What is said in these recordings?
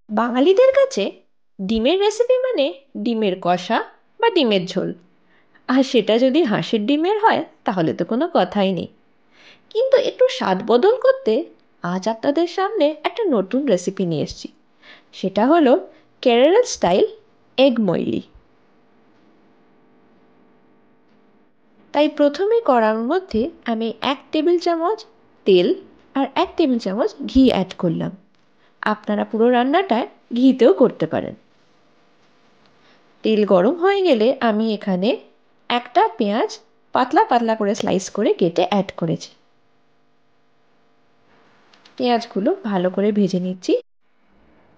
বাঙালিদের কাছে ডিমের রেসিপি মানে ডিমের কষা বা ডিমের ঝোল। আর সেটা যদি হাঁসের ডিমের হয় তাহলে তো কোনো কথাই নেই। কিন্তু একটু স্বাদ বদল করতে আজ আপনাদের সামনে একটা নতুন রেসিপি নিয়ে এসেছি। সেটা হলো কেরালা স্টাইল এগ মৈলি। তাই প্রথমে কড়ার মধ্যে আমি 1 টেবিল চামচ তেল আর 1 টেবিল চামচ ঘি অ্যাড করলাম। আপনারা পুরো রান্নাটায় ঘিতেও করতে পারেন। তেল গরম হয়ে গেলে আমি এখানে একটা পেঁয়াজ পাতলা পাতলা করে স্লাইস করে কেটে অ্যাড করেছি। পেঁয়াজগুলো ভালো করে ভেজে নিচ্ছি।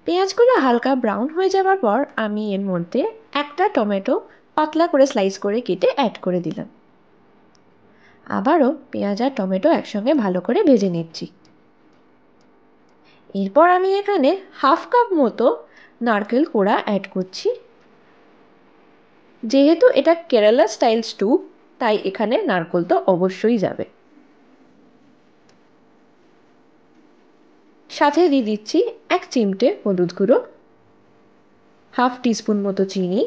পেঁয়াজগুলো হালকা ব্রাউন হয়ে যাওয়ার পর আমি এর মধ্যে একটা টমেটো পাতলা করে স্লাইস করে কেটে অ্যাড করে দিলাম। আবারও পেঁয়াজ আর টমেটো একসঙ্গে ভালো করে ভেজে নিচ্ছি। এরপর আমি এখানে হাফ কাপ মতো নারকেল কোড়া অ্যাড করছি। যেহেতু এটা কেরালা স্টাইল স্টু, তাই এখানে নারকেল তো অবশ্যই যাবে। সাথে দিয়ে দিচ্ছি 1 চিমটে হলুদ গুঁড়ো, হাফ টিস্পুন মতো চিনি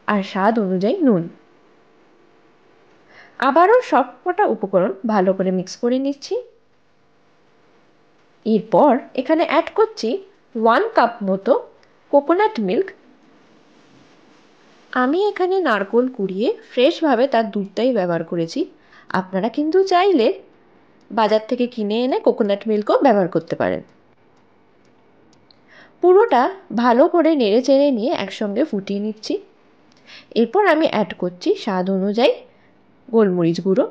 আর স্বাদ অনুযায়ী নুন। আবারও সবকটা উপকরণ ভালো করে মিক্স করে নিচ্ছি। এরপর এখানে অ্যাড করছি 1 কাপ মতো কোকোনাট মিল্ক। আমি এখানে নারকেল কুড়িয়ে ফ্রেশভাবে তার দুধটাই ব্যবহার করেছি। আপনারা কিন্তু চাইলে বাজার থেকে কিনে এনে কোকোনাট মিল্কও ব্যবহার করতে পারেন। পুরোটা ভালো করে নেড়ে চেড়ে নিয়ে একসঙ্গে ফুটিয়ে নিচ্ছি। এরপর আমি অ্যাড করছি স্বাদ অনুযায়ী গোলমরিচ গুঁড়ো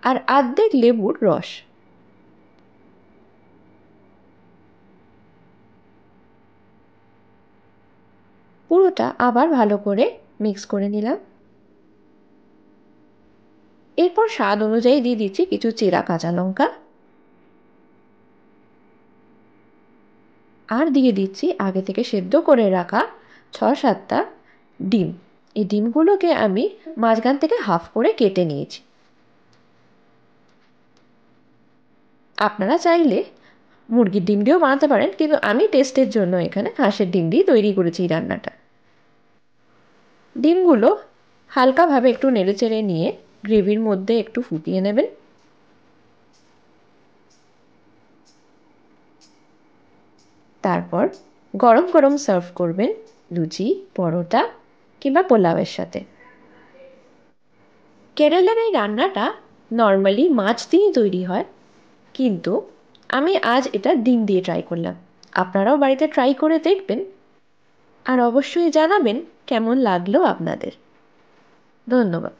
আর অর্ধেক লেবুর রস। পুরোটা আবার ভালো করে মিক্স করে নিলাম। এরপর স্বাদ অনুযায়ী দিয়ে দিচ্ছি কিছু চেরা কাঁচা লঙ্কা আর দিয়ে দিচ্ছি আগে থেকে সেদ্ধ করে রাখা 6-7টা ডিম। এই ডিমগুলোকে আমি মাঝখান থেকে হাফ করে কেটে নিয়েছি। আপনারা চাইলে মুরগির ডিম দিয়েও বানাতে পারেন, কিন্তু আমি টেস্টের জন্য এখানে হাঁসের ডিম দিয়ে তৈরি করেছি এই রান্নাটা। ডিমগুলো হালকাভাবে একটু নেড়েচেড়ে নিয়ে গ্রেভির মধ্যে একটু ফুটিয়ে নেবেন। তারপর গরম গরম সার্ভ করবেন লুচি, পরোটা কিংবা পোলাওয়ের সাথে। কেরালার এই রান্নাটা নর্মালি মাছ দিয়ে তৈরি হয়, কিন্তু আমি আজ এটা ডিম দিয়ে ট্রাই করলাম। আপনারাও বাড়িতে ট্রাই করে দেখবেন আর অবশ্যই জানাবেন কেমন লাগলো আপনাদের। ধন্যবাদ।